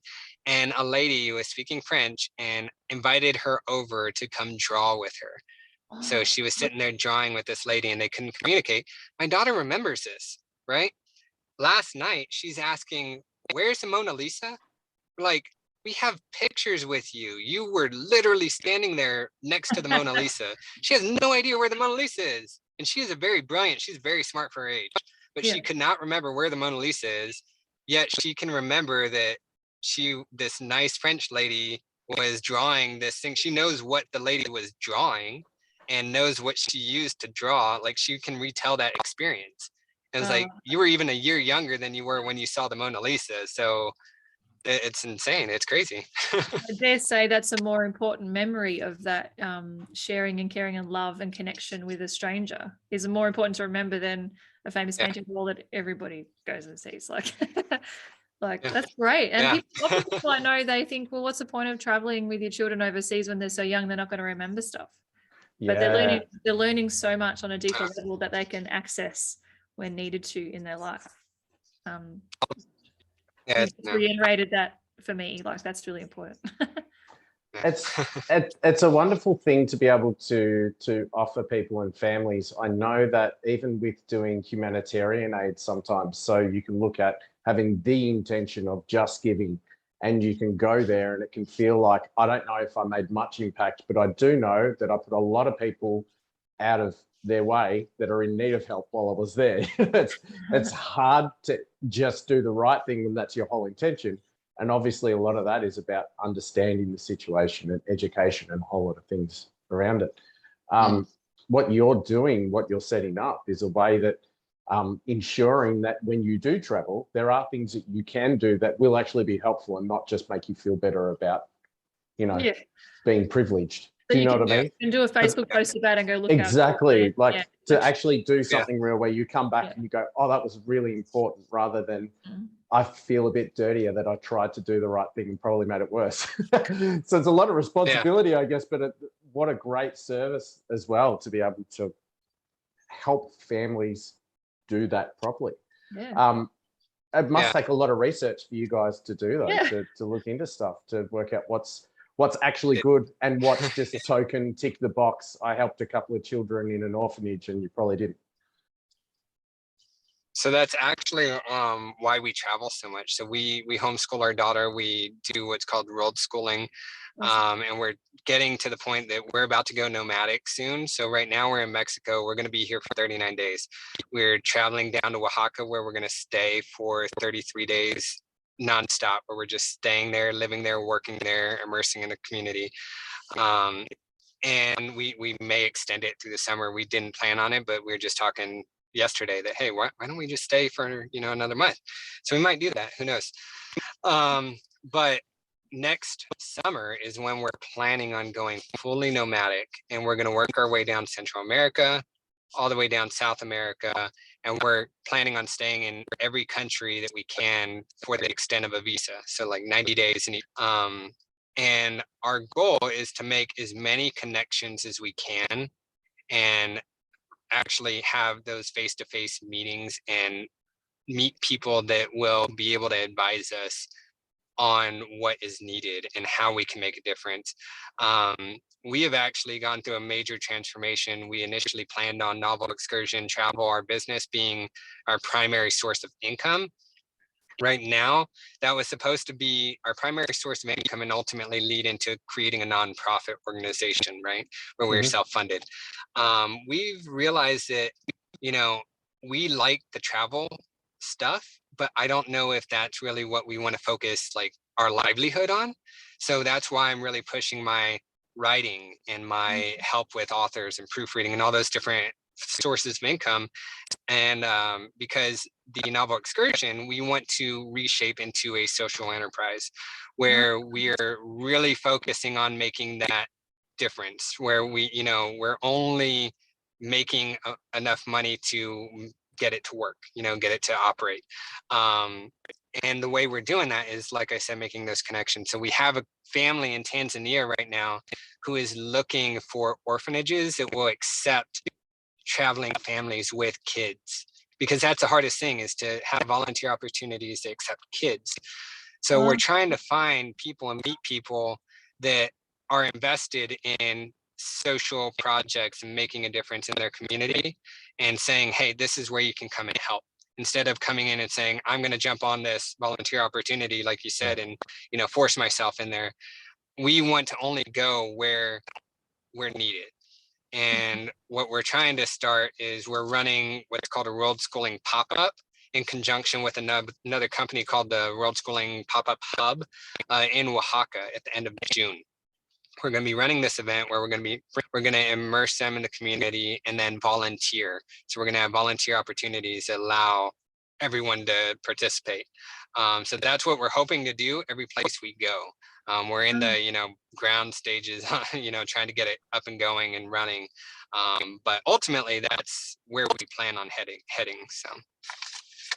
And a lady was speaking French and invited her over to come draw with her. Oh. So she was sitting there drawing with this lady and they couldn't communicate. My daughter remembers this, right? Last night, she's asking, where's the Mona Lisa? Like, we have pictures with you. You were literally standing there next to the Mona Lisa. She has no idea where the Mona Lisa is. And she is she's very smart for her age, but she could not remember where the Mona Lisa is. Yet she can remember that this nice French lady was drawing this thing. She knows what the lady was drawing and knows what she used to draw. Like, she can retell that experience. It was like, you were even a year younger than you were when you saw the Mona Lisa. So it's insane. It's crazy. I dare say that's a more important memory of that sharing and caring and love and connection with a stranger is more important to remember than a famous painting wall that everybody goes and sees. Like that's great. And often people I know, they think, well, what's the point of traveling with your children overseas when they're so young? They're not going to remember stuff. But they're learning so much on a deeper level that they can access when needed to in their life. Reiterated that for me, like that's really important. It's a wonderful thing to be able to offer people and families. I know that even with doing humanitarian aid sometimes, so you can look at having the intention of just giving, and you can go there and it can feel like, I don't know if I made much impact, but I do know that I put a lot of people out of their way that are in need of help while I was there. It's hard to just do the right thing when that's your whole intention. And obviously a lot of that is about understanding the situation and education and a whole lot of things around it. What you're doing, what you're setting up is a way that ensuring that when you do travel, there are things that you can do that will actually be helpful and not just make you feel better about, being privileged. Do you know what I mean? You can do a Facebook post about it and go look exactly like to actually do something real where you come back and you go, oh, that was really important, rather than I feel a bit dirtier that I tried to do the right thing and probably made it worse. So it's a lot of responsibility, I guess, but what a great service as well to be able to help families do that properly. It must take a lot of research for you guys to do though, to look into stuff, to work out what's actually good and what's just a token, tick the box. I helped a couple of children in an orphanage and you probably didn't. So that's actually why we travel so much. So we homeschool our daughter. We do what's called world schooling. And we're getting to the point that we're about to go nomadic soon. So right now we're in Mexico. We're going to be here for 39 days. We're traveling down to Oaxaca, where we're going to stay for 33 days nonstop, where we're just staying there, living there, working there, immersing in the community. And we may extend it through the summer. We didn't plan on it, but we were just talking yesterday that, hey, why don't we just stay for another month? So we might do that. Who knows? But next summer is when we're planning on going fully nomadic, and we're going to work our way down Central America, all the way down South America, and we're planning on staying in every country that we can for the extent of a visa. So like 90 days. And our goal is to make as many connections as we can and actually have those face-to-face meetings and meet people that will be able to advise us on what is needed and how we can make a difference. We have actually gone through a major transformation. We initially planned on Novel Excursion travel, our business being our primary source of income. Right now, that was supposed to be our primary source of income and ultimately lead into creating a nonprofit organization, right? Where we're self-funded. We've realized that, we like the travel stuff, but I don't know if that's really what we want to focus like our livelihood on. So that's why I'm really pushing my writing and my help with authors and proofreading and all those different sources of income. And because the Novel Excursion, we want to reshape into a social enterprise where we're really focusing on making that difference, where we're only making enough money to get it to work, get it to operate. And the way we're doing that is, like I said, making those connections. So we have a family in Tanzania right now who is looking for orphanages that will accept traveling families with kids, because that's the hardest thing, is to have volunteer opportunities to accept kids. So we're trying to find people and meet people that are invested in social projects and making a difference in their community and saying, hey, this is where you can come and help. instead of coming in and saying, I'm going to jump on this volunteer opportunity, like you said, and, you know, force myself in there. We want to only go where we're needed. And what we're trying to start is we're running what's called a World Schooling Pop-Up in conjunction with another company called the World Schooling Pop-Up Hub in Oaxaca at the end of June. We're going to be running this event where we're going to immerse them in the community and then volunteer. So we're going to have volunteer opportunities that allow everyone to participate. So that's what we're hoping to do every place we go. We're in the, you know, ground stages, you know, trying to get it up and going and running. But ultimately, that's where we plan on heading. So.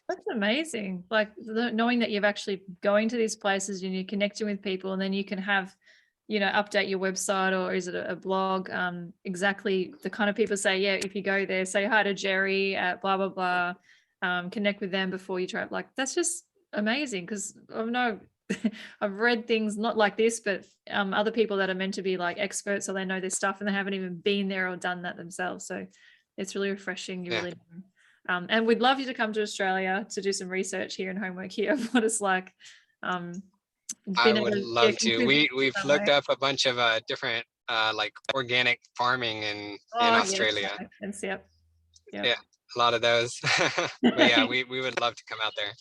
That's amazing. Like knowing that you're actually going to these places and you're connecting with people, and then you can have, you know, update your website, or is it a blog? Exactly the kind of people say, yeah, if you go there, say hi to Jerry at blah, blah, blah, connect with them before you try. Like, that's just amazing, because I know I've read things not like this, but other people that are meant to be like experts, so they know their stuff and they haven't even been there or done that themselves. So it's really refreshing. You really know. And we'd love you to come to Australia to do some research here and homework here of what it's like. I would love to. We've looked up a bunch of different like organic farming in Australia. Yes, yep. Yeah, a lot of those. But yeah, we would love to come out there.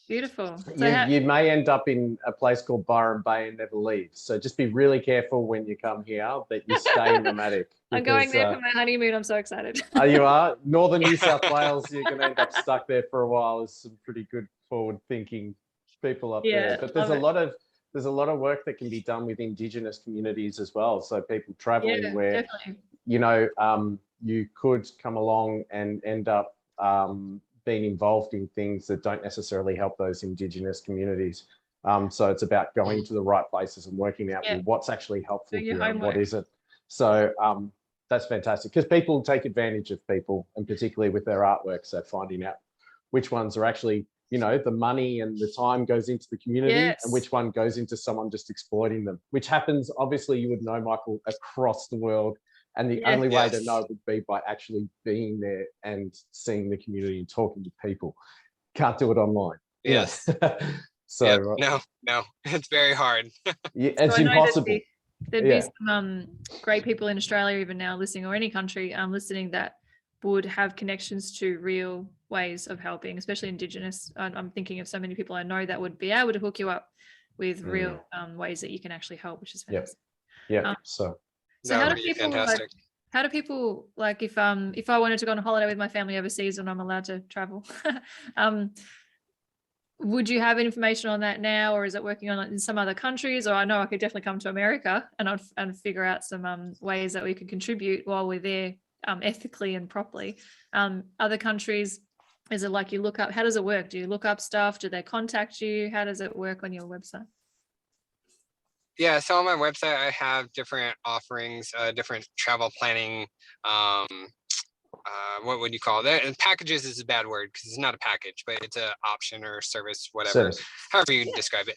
Beautiful. So you may end up in a place called Byron Bay and never leave. So just be really careful when you come here that you stay nomadic. I'm going there for my honeymoon. I'm so excited. You are? Northern New South Wales, you're going to end up stuck there for a while. There's some pretty good forward-thinking people up there. But there's a lot of work that can be done with Indigenous communities as well. So people traveling where, definitely. You know, you could come along and end up being involved in things that don't necessarily help those Indigenous communities. So it's about going to the right places and working out what's actually helpful here and what isn't. So that's fantastic, because people take advantage of people, and particularly with their artwork. So finding out which ones are actually, you know, the money and the time goes into the community, and which one goes into someone just exploiting them, which happens, obviously, you would know, Michael, across the world. And the only way to know would be by actually being there and seeing the community and talking to people. Can't do it online. Yes. So no, it's very hard. Yeah, it's impossible. There'd be some great people in Australia even now listening, or any country listening, that would have connections to real ways of helping, especially Indigenous. I'm thinking of so many people I know that would be able to hook you up with real ways that you can actually help, which is fantastic. So how do people like, if I wanted to go on a holiday with my family overseas and I'm allowed to travel, would you have information on that now, or is it working on it in some other countries? Or I know I could definitely come to America and figure out some ways that we could contribute while we're there, ethically and properly. Other countries, is it like you look up, how does it work? Do you look up stuff? Do they contact you? How does it work on your website? Yeah, so on my website, I have different offerings, different travel planning. What would you call it? And packages is a bad word because it's not a package, but it's an option or service, whatever, however you describe it.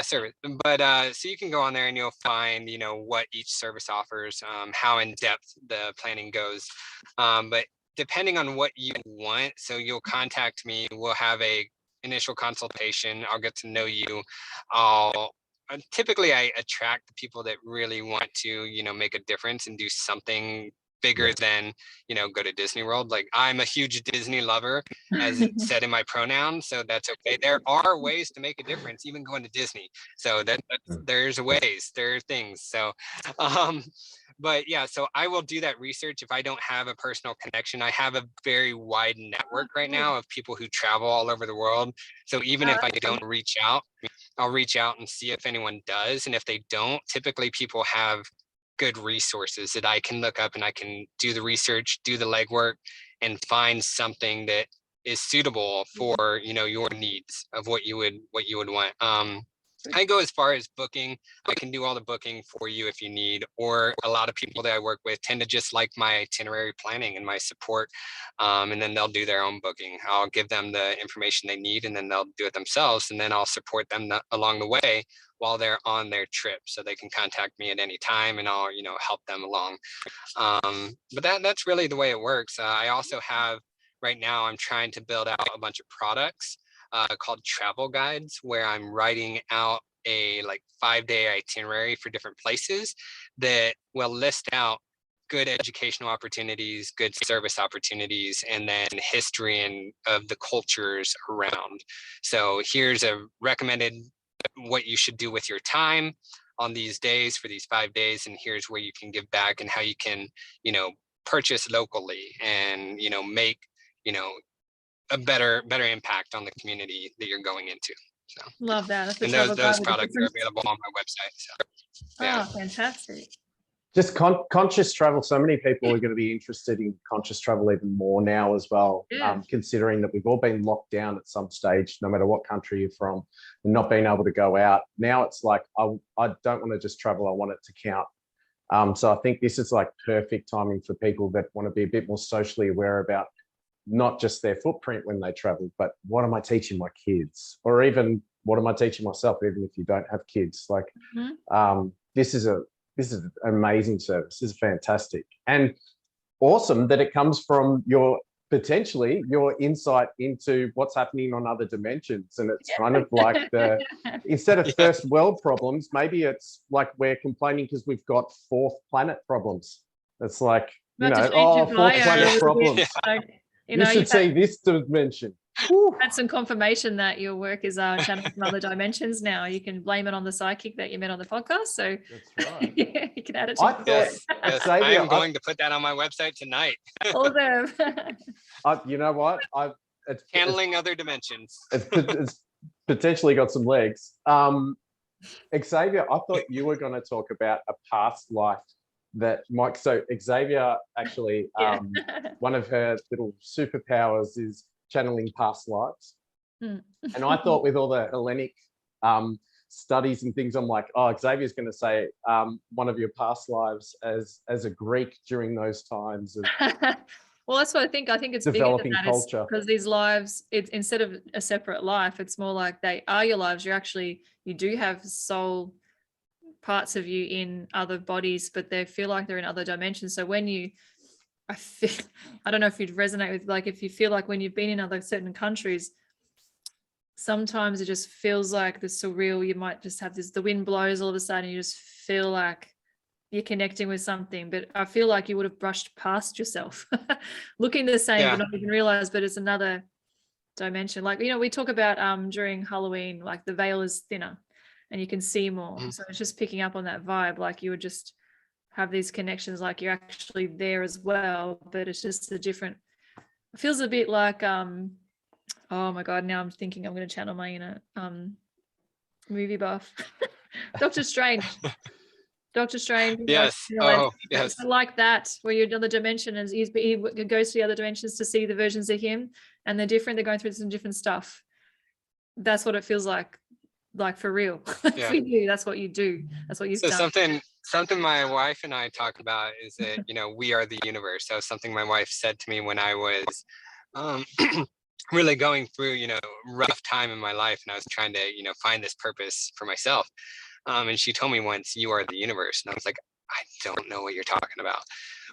Service. But so you can go on there and you'll find, you know, what each service offers, how in depth the planning goes. But depending on what you want, so you'll contact me. We'll have a initial consultation. I'll get to know you. Typically I attract the people that really want to, you know, make a difference and do something bigger than, you know, go to Disney World. Like, I'm a huge Disney lover, as it said in my pronouns, so that's okay. There are ways to make a difference, even going to Disney. So there's ways, there are things. So but yeah, so I will do that research if I don't have a personal connection. I have a very wide network right now of people who travel all over the world. So even if I don't reach out, I'll reach out and see if anyone does. And if they don't, typically people have good resources that I can look up, and I can do the research, do the legwork, and find something that is suitable for, you know, your needs of what you would want. I go as far as booking. I can do all the booking for you if you need, or a lot of people that I work with tend to just like my itinerary planning and my support. And then they'll do their own booking. I'll give them the information they need, and then they'll do it themselves. And then I'll support them along the way while they're on their trip. So they can contact me at any time, and I'll, you know, help them along. But that's really the way it works. I also have right now I'm trying to build out a bunch of products called travel guides, where I'm writing out a like 5-day itinerary for different places that will list out good educational opportunities, good service opportunities, and then history and of the cultures around. So here's a recommended what you should do with your time on these days for these 5 days, and here's where you can give back and how you can, purchase locally and, make, a better impact on the community that you're going into. So Love that. That's the and travel those guide with the products are different. available on my website. So yeah. Oh, fantastic. Just conscious travel. So many people are going to be interested in conscious travel even more now as well, Yeah. considering that we've all been locked down at some stage, no matter what country you're from, and not being able to go out. Now it's like, I don't want to just travel, I want it to count. So I think this is like perfect timing for people that want to be a bit more socially aware about not just their footprint when they travel, but what am I teaching my kids? Or even what am I teaching myself, even if you don't have kids? Like, this is an amazing service. This is fantastic. And awesome that it comes from potentially your insight into what's happening on other dimensions. And it's kind of like instead of first world problems, maybe it's like we're complaining because we've got fourth planet problems. It's like, fourth planet problems. You should see this dimension. Had some confirmation that your work is channeling from other dimensions now. You can blame it on the psychic that you met on the podcast. So that's right. You can add it to Yes, I'm going to put that on my website tonight. Awesome. You know what? It's channeling other dimensions. It's potentially got some legs. Xavier, I thought you were going to talk about a past life that Mike. So Xavier actually, one of her little superpowers is channeling past lives. And I thought with all the Hellenic studies and things, I'm like, Xavier's going to say one of your past lives as a Greek during those times. Well, that's what I think. I think it's developing bigger than that, culture, because these lives, it's instead of a separate life, it's more like they are your lives. You do have soul parts of you in other bodies, but they feel like they're in other dimensions. So when I don't know if you'd resonate with, like, if you feel like when you've been in other certain countries, sometimes it just feels like the surreal. You might just have the wind blows all of a sudden, you just feel like you're connecting with something, but I feel like you would have brushed past yourself, looking the same, but not even realize, but it's another dimension. Like, we talk about during Halloween, like the veil is thinner and you can see more. So it's just picking up on that vibe. Like you would just have these connections, like you're actually there as well, but it's just it feels a bit like, oh my God, now I'm thinking I'm going to channel my inner movie buff. Doctor Strange. Yes. Yes. Like that, where you're in another dimension, and he goes to the other dimensions to see the versions of him, and they're different. They're going through some different stuff. That's what it feels like for real. For you, that's what you do. That's what you've done. Something my wife and I talk about is that, we are the universe. So something my wife said to me when I was really going through, rough time in my life, and I was trying to, find this purpose for myself. And she told me once, "You are the universe." And I was like, I don't know what you're talking about.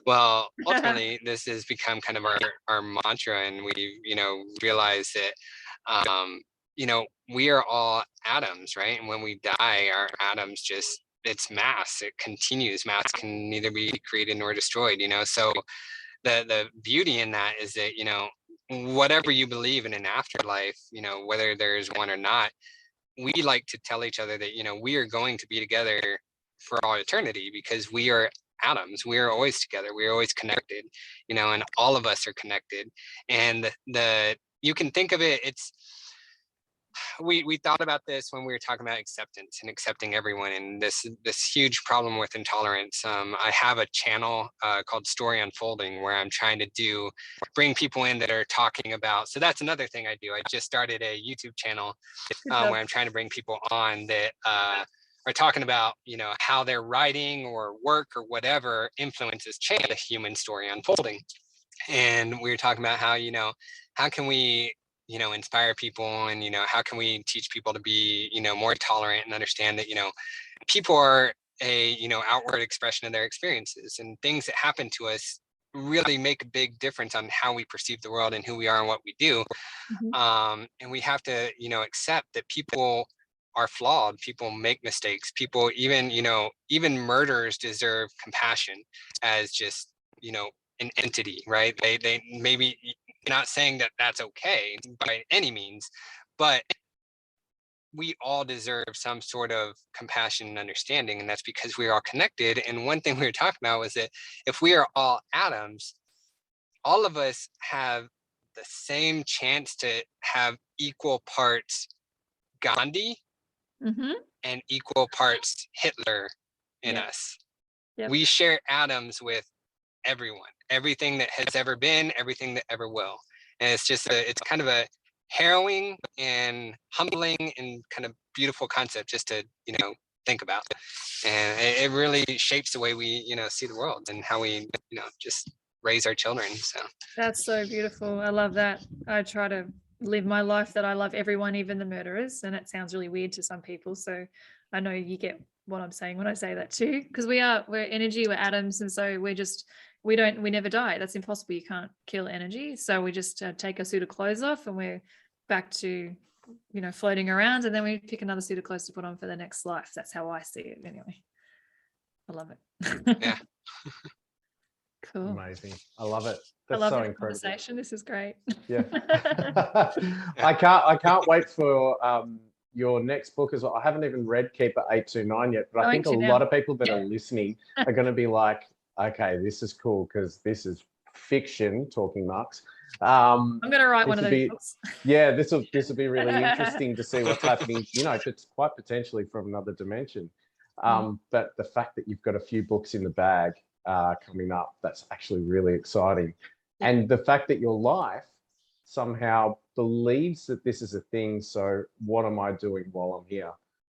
Well, ultimately, this has become kind of our mantra, and we, realize that, we are all atoms, right? And when we die, our atoms it's mass. It continues. Mass can neither be created nor destroyed, So the beauty in that is that, whatever you believe in an afterlife, whether there's one or not, we like to tell each other that, we are going to be together for all eternity, because we are atoms. We are always together. We are always connected, and all of us are connected. And you can think of it, we thought about this when we were talking about acceptance and accepting everyone, and this huge problem with intolerance. I have a channel called Story Unfolding, where I'm trying to bring people in that are talking about, so that's another thing I do. I just started a YouTube channel where I'm trying to bring people on that are talking about, how their writing or work or whatever influences change the human story unfolding. And we were talking about how, how can we inspire people, and how can we teach people to be more tolerant and understand that people are a outward expression of their experiences, and things that happen to us really make a big difference on how we perceive the world and who we are and what we do. And we have to, accept that people are flawed, people make mistakes, people, even murderers deserve compassion as just, an entity, right? They maybe, not saying that that's okay by any means, but we all deserve some sort of compassion and understanding, and that's because we're all connected. And one thing we were talking about was that if we are all atoms, all of us have the same chance to have equal parts Gandhi and equal parts Hitler in us. We share atoms with everyone, everything that has ever been, everything that ever will. And it's just it's kind of a harrowing and humbling and kind of beautiful concept just to, think about. And it really shapes the way we, see the world and how we, just raise our children. So that's so beautiful. I love that. I try to live my life that I love everyone, even the murderers. And it sounds really weird to some people. So I know you get what I'm saying when I say that too, because we're energy, we're atoms. And so we never die. That's impossible. You can't kill energy. So we just take a suit of clothes off and we're back to, floating around, and then we pick another suit of clothes to put on for the next life. That's how I see it anyway. I love it. Yeah. Cool. Amazing. I love it. I That's love so this incredible. conversation. This is great. Yeah. I can't wait for your next book as well. I haven't even read Keeper 829 yet, but I think a lot of people that are listening are going to be like, okay, this is cool because this is fiction, talking marks. I'm going to write one of those books. Yeah, this will be really interesting to see what's happening, it's quite potentially from another dimension. But the fact that you've got a few books in the bag coming up, that's actually really exciting. And the fact that your life somehow believes that this is a thing. So what am I doing while I'm here?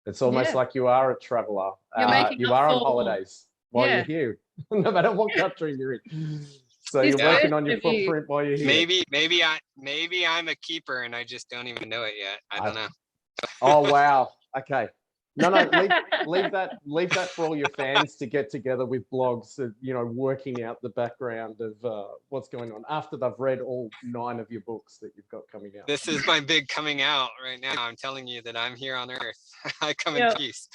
It's almost like you are a traveler. You are on holidays while you're here, no matter what country you're in. So you're working on your footprint while you're here. Maybe I'm a keeper and I just don't even know it yet. I don't know. Oh wow. Okay. No, leave that for all your fans to get together with blogs, working out the background of what's going on after they've read all 9 of your books that you've got coming out. This is my big coming out right now. I'm telling you that I'm here on Earth. I come in peace.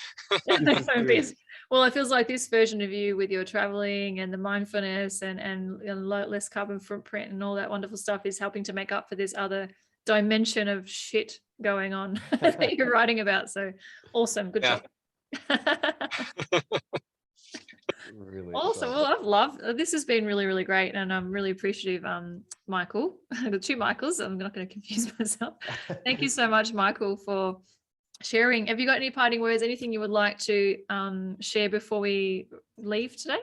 Well, it feels like this version of you with your traveling and the mindfulness and less carbon footprint and all that wonderful stuff is helping to make up for this other dimension of shit going on that you're writing about. So awesome. Good job. Really awesome. Well, I've loved this. Has been really, really great, and I'm really appreciative, Michael. The 2 Michaels. I'm not going to confuse myself. Thank you so much, Michael, for sharing. Have you got any parting words? Anything you would like to share before we leave today?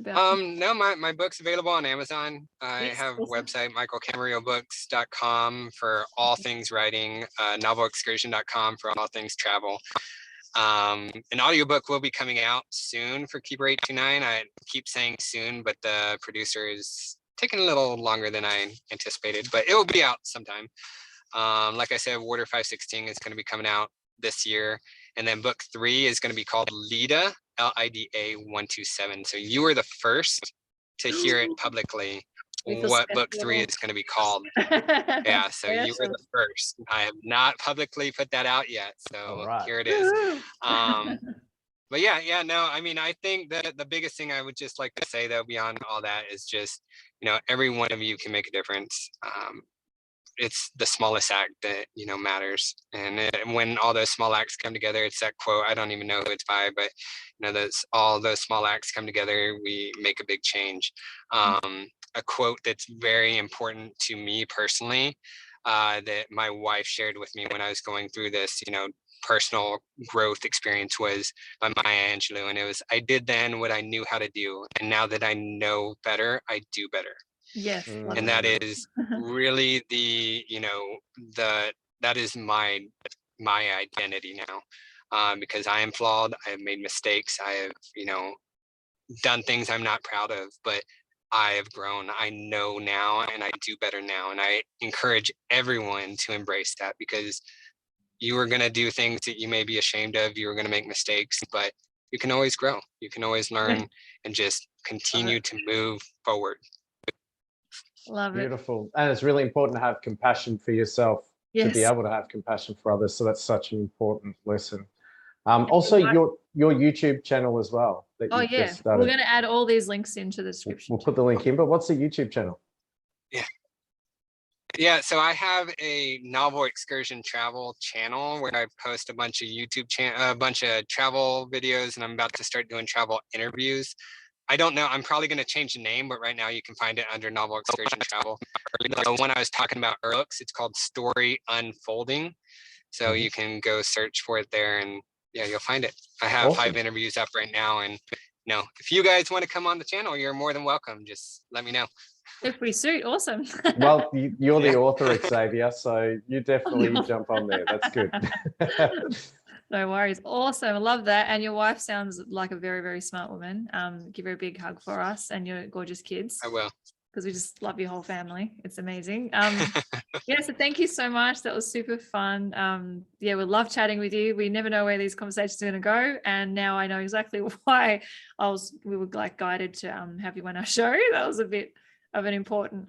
No, my book's available on Amazon. I have a website, michaelcamarillobooks.com for all things writing, novelexcursion.com for all things travel. An audiobook will be coming out soon for Keeper 829. I keep saying soon, but the producer is taking a little longer than I anticipated, but it will be out sometime. Like I said, Water 516 is going to be coming out this year. And then book 3 is going to be called LIDA, LIDA 127. So you were the first to hear it publicly what book 3 is going to be called. Yeah, so you were the first. I have not publicly put that out yet. So here it is. But no, I mean, I think that the biggest thing I would just like to say though, beyond all that, is just, every one of you can make a difference. It's the smallest act that, matters. And when all those small acts come together, it's that quote, I don't even know who it's by, but all those small acts come together, we make a big change. A quote that's very important to me personally, that my wife shared with me when I was going through this, personal growth experience, was by Maya Angelou. And it was, I did then what I knew how to do. And now that I know better, I do better. Yes. And that is really that is my identity now, because I am flawed. I have made mistakes. I have, done things I'm not proud of, but I have grown. I know now, and I do better now. And I encourage everyone to embrace that, because you are going to do things that you may be ashamed of. You are going to make mistakes, but you can always grow. You can always learn and just continue to move forward. Love it. Beautiful. And it's really important to have compassion for yourself, to be Yes. able to have compassion for others. So that's such an important lesson. Also, your YouTube channel as well. That Oh you've yeah, just started. we're going to add all these links into the description. We'll put the link in, but what's the YouTube channel? Yeah, so I have a Novel Excursion travel channel where I post a bunch of travel videos, and I'm about to start doing travel interviews. I don't know, I'm probably going to change the name, but right now you can find it under Novel Excursion Travel. The one I was talking about earlier, it's called Story Unfolding. So you can go search for it there, and yeah, you'll find it. I have 5 interviews up right now, and if you guys want to come on the channel, you're more than welcome. Just let me know. If we suit, awesome. Well, you're the author, Xavier, so you definitely jump on there. That's good. No worries. Awesome. I love that. And your wife sounds like a very, very smart woman. Give her a big hug for us and your gorgeous kids. I will. Because we just love your whole family. It's amazing. Yeah, so thank you so much. That was super fun. Yeah, we love chatting with you. We never know where these conversations are going to go. And now I know exactly why we were like guided to have you on our show. That was a bit of an important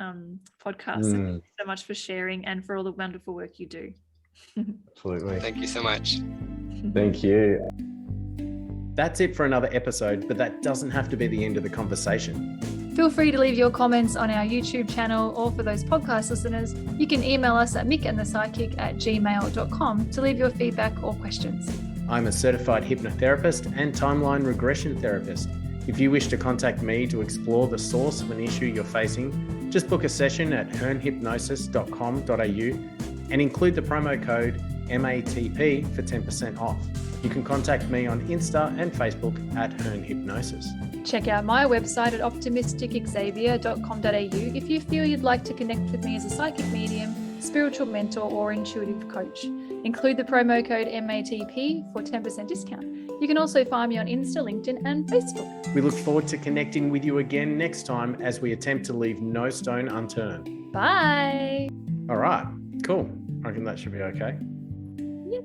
podcast. So thank you so much for sharing and for all the wonderful work you do. Absolutely. Thank you so much. Thank you. That's it for another episode, but that doesn't have to be the end of the conversation. Feel free to leave your comments on our YouTube channel, or for those podcast listeners, you can email us at mickandthepsychic@gmail.com to leave your feedback or questions. I'm a certified hypnotherapist and timeline regression therapist. If you wish to contact me to explore the source of an issue you're facing, just book a session at hearnhypnosis.com.au and include the promo code MATP for 10% off. You can contact me on Insta and Facebook at hearnhypnosis. Check out my website at optimisticxavier.com.au if you feel you'd like to connect with me as a psychic medium, spiritual mentor, or intuitive coach. Include the promo code MATP for 10% discount. You can also find me on Insta, LinkedIn, and Facebook. We look forward to connecting with you again next time as we attempt to leave no stone unturned. Bye. All right, cool. I reckon that should be okay. Yep.